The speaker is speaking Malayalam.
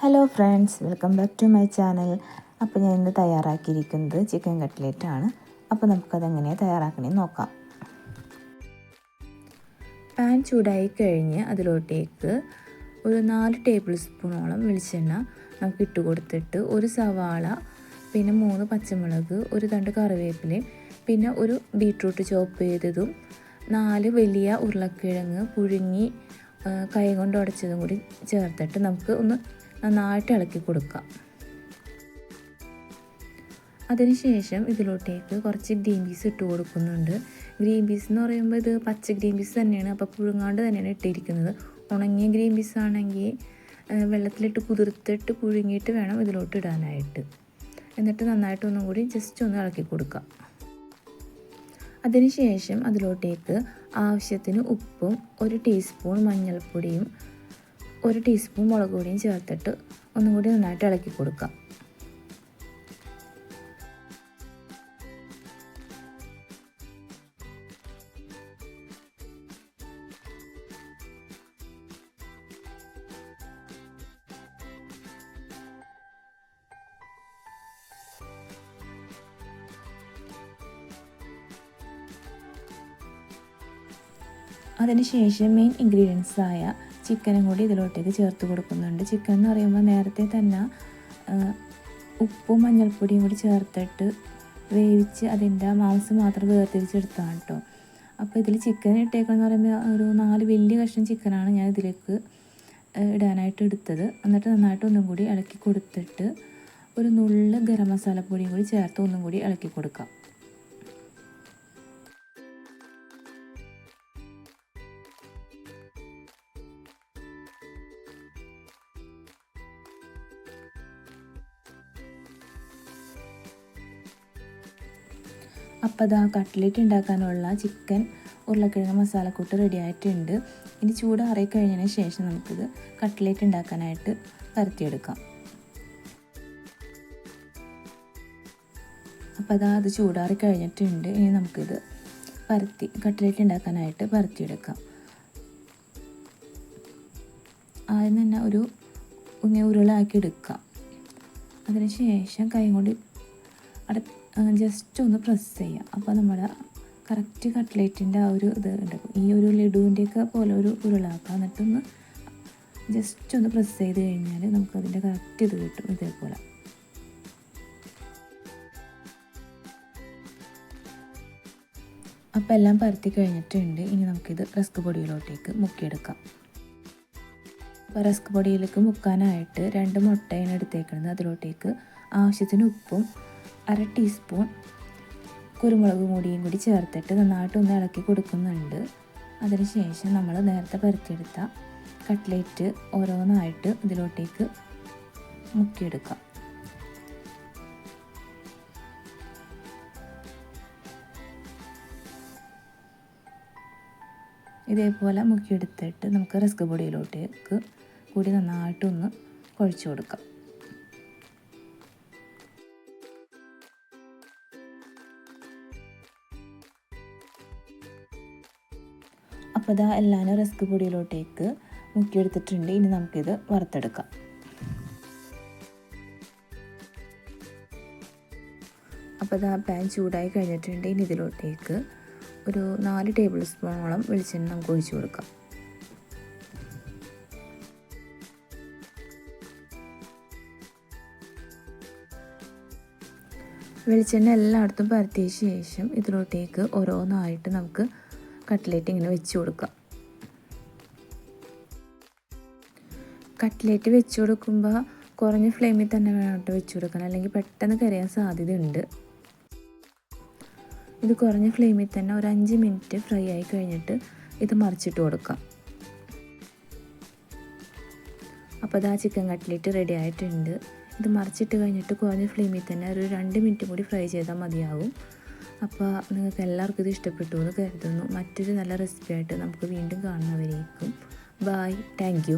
Hello friends, welcome back to my channel. അപ്പോൾ ഞാൻ ഇന്ന് തയ്യാറാക്കിയിരിക്കുന്നത് ചിക്കൻ കട്ട്ലേറ്റ് ആണ്. അപ്പോൾ നമുക്കതെങ്ങനെ തയ്യാറാക്കണമെന്ന് നോക്കാം. പാൻ ചൂടായി കഴിഞ്ഞ് അതിലോട്ടേക്ക് ഒരു 4 ടേബിൾ സ്പൂണോളം വെളിച്ചെണ്ണ നമുക്ക് ഇട്ട് കൊടുത്തിട്ട് ഒരു സവാള, പിന്നെ 3 പച്ചമുളക്, ഒരു തണ്ട് കറിവേപ്പിലയും, പിന്നെ ഒരു ബീട്രൂട്ട് ചോപ്പ് ചെയ്തതും 4 വലിയ ഉരുളക്കിഴങ്ങ് പുഴുങ്ങി കൈ കൊണ്ട് ഉടച്ചതും കൂടി ചേർത്തിട്ട് നമുക്ക് ഒന്ന് നന്നായിട്ട് ഇളക്കി കൊടുക്കാം. അതിനുശേഷം ഇതിലോട്ടേക്ക് കുറച്ച് ഗ്രീൻ പീസ് ഇട്ട് കൊടുക്കുന്നുണ്ട്. ഗ്രീൻ പീസ് എന്ന് പറയുമ്പോൾ ഇത് പച്ച ഗ്രീൻ പീസ് തന്നെയാണ്, അപ്പോൾ പുഴുങ്ങാണ്ട് തന്നെയാണ് ഇട്ടിരിക്കുന്നത്. ഉണങ്ങിയ ഗ്രീൻ പീസ് ആണെങ്കിൽ വെള്ളത്തിലിട്ട് കുതിർത്തിട്ട് പുഴുങ്ങിയിട്ട് വേണം ഇതിലോട്ട് ഇടാനായിട്ട്. എന്നിട്ട് നന്നായിട്ട് ഒന്നും കൂടി ജസ്റ്റ് ഒന്ന് ഇളക്കി കൊടുക്കാം. അതിനുശേഷം അതിലോട്ടേക്ക് ആവശ്യത്തിന് ഉപ്പും 1 ടീസ്പൂൺ മഞ്ഞൾപ്പൊടിയും 1 ടീസ്പൂൺ മുളക് പൊടിയും ചേർത്തിട്ട് ഒന്നും കൂടി നന്നായിട്ട് ഇളക്കി കൊടുക്കാം. അതിനുശേഷം മെയിൻ ഇൻഗ്രീഡിയൻസായ ചിക്കനും കൂടി ഇതിലോട്ടേക്ക് ചേർത്ത് കൊടുക്കുന്നുണ്ട്. ചിക്കൻ എന്ന് പറയുമ്പോൾ നേരത്തെ തന്നെ ഉപ്പും മഞ്ഞൾപ്പൊടിയും കൂടി ചേർത്തിട്ട് വേവിച്ച് അതിൻ്റെ മാംസം മാത്രം വേർതിരിച്ചെടുത്താണ് കേട്ടോ. അപ്പോൾ ഇതിൽ ചിക്കൻ ഇട്ടേക്കെന്ന് പറയുമ്പോൾ ഒരു 4 വലിയ കഷ്ണം ചിക്കനാണ് ഞാൻ ഇതിലേക്ക് ഇടാനായിട്ട് എടുത്തത്. എന്നിട്ട് നന്നായിട്ട് ഒന്നും കൂടി ഇളക്കി കൊടുത്തിട്ട് ഒരു നുള്ള് ഗരം മസാലപ്പൊടിയും കൂടി ചേർത്ത് ഒന്നും കൂടി ഇളക്കി കൊടുക്കാം. അപ്പോൾ അത് കട്ട്ലേറ്റ് ഉണ്ടാക്കാനുള്ള ചിക്കൻ ഉരുളക്കിഴങ്ങ് മസാലക്കൂട്ട് റെഡി ആയിട്ടുണ്ട്. ഇനി ചൂടാറി കഴിഞ്ഞതിന് ശേഷം നമുക്കിത് കട്ട്ലേറ്റ് ഉണ്ടാക്കാനായിട്ട് പരത്തിയെടുക്കാം. അപ്പോൾ അത് ചൂടാറി കഴിഞ്ഞിട്ടുണ്ട്. ഇനി നമുക്കിത് കട്ട്ലേറ്റ് ഉണ്ടാക്കാനായിട്ട് പരത്തിയെടുക്കാം. ആദ്യം തന്നെ ഒരു ഉരുളാക്കി എടുക്കാം. അതിനുശേഷം കൈ കൊണ്ട് ജസ്റ്റ് ഒന്ന് പ്രസ് ചെയ്യാം. അപ്പോൾ നമ്മുടെ കറക്റ്റ് കട്ട്ലേറ്റിൻ്റെ ആ ഒരു ഇത് ഉണ്ടാക്കും. ഈ ഒരു ലഡുവിൻ്റെയൊക്കെ പോലെ ഒരു ഉരുളാക്കാം. എന്നിട്ടൊന്ന് ജസ്റ്റ് ഒന്ന് പ്രസ് ചെയ്ത് കഴിഞ്ഞാൽ നമുക്കതിൻ്റെ കറക്റ്റ് ഇത് കിട്ടും. ഇതേപോലെ അപ്പോൾ എല്ലാം പരത്തി കഴിഞ്ഞിട്ടുണ്ട്. ഇനി നമുക്കിത് റസ്ക് പൊടിയിലോട്ടേക്ക് മുക്കിയെടുക്കാം. അപ്പോൾ റസ്ക് പൊടിയിലേക്ക് മുക്കാനായിട്ട് 2 മുട്ടയാണ് എടുത്തേക്കുന്നത്. അതിലോട്ടേക്ക് ആവശ്യത്തിന് ഉപ്പും 1/2 ടീസ്പൂൺ കുരുമുളക് പൊടിയും കൂടി ചേർത്തിട്ട് നന്നായിട്ടൊന്ന് ഇളക്കി കൊടുക്കുന്നുണ്ട്. അതിനുശേഷം നമ്മൾ നേരത്തെ പരത്തിയെടുത്ത കട്ട്ലേറ്റ് ഓരോന്നായിട്ട് ഇതിലോട്ടേക്ക് മുക്കിയെടുക്കാം. ഇതേപോലെ മുക്കിയെടുത്തിട്ട് നമുക്ക് റസ്ക് പൊടിയിലോട്ടേക്ക് കൂടി നന്നായിട്ടൊന്ന് കുഴച്ച് കൊടുക്കാം. അപ്പോൾ എല്ലാവരും റസ്ക് പൊടിയിലോട്ടേക്ക് മുക്കിയെടുത്തിട്ടുണ്ട്. ഇനി നമുക്കിത് വറുത്തെടുക്കാം. അപ്പോൾ പാൻ ചൂടായി കഴിഞ്ഞിട്ടുണ്ട്. ഇനി ഇതിലോട്ടേക്ക് ഒരു 4 ടേബിൾ സ്പൂണോളം വെളിച്ചെണ്ണ നമുക്ക് ഒഴിച്ചു കൊടുക്കാം. വെളിച്ചെണ്ണ എല്ലായിടത്തും പരത്തിയ ശേഷം ഇതിലോട്ടേക്ക് ഓരോന്നായിട്ട് നമുക്ക് കട്ട്ലേറ്റ് ഇങ്ങനെ വെച്ച് കൊടുക്കാം. കട്ട്ലേറ്റ് വെച്ച് കൊടുക്കുമ്പോൾ കുറഞ്ഞ ഫ്ലെയിമിൽ തന്നെ വേണം കേട്ടോ വെച്ച് കൊടുക്കാൻ, അല്ലെങ്കിൽ പെട്ടെന്ന് കരിയാൻ സാധ്യതയുണ്ട്. ഇത് കുറഞ്ഞ ഫ്ലെയിമിൽ തന്നെ ഒരു 5 മിനിറ്റ് ഫ്രൈ ആയി കഴിഞ്ഞിട്ട് ഇത് മറിച്ചിട്ട് കൊടുക്കാം. അപ്പോൾ ചിക്കൻ കട്ട്ലേറ്റ് റെഡി ആയിട്ടുണ്ട്. ഇത് മറിച്ചിട്ട് കഴിഞ്ഞിട്ട് കുറഞ്ഞ ഫ്ലെയിമിൽ തന്നെ ഒരു 2 മിനിറ്റ് കൂടി ഫ്രൈ ചെയ്താൽ മതിയാവും. അപ്പോൾ നിങ്ങൾക്ക് എല്ലാവർക്കും ഇത് ഇഷ്ടപ്പെട്ടു എന്ന് കരുതുന്നു. മറ്റൊരു നല്ല റെസിപ്പി ആയിട്ട് നമുക്ക് വീണ്ടും കാണുന്നവരേക്കും. By, thank you.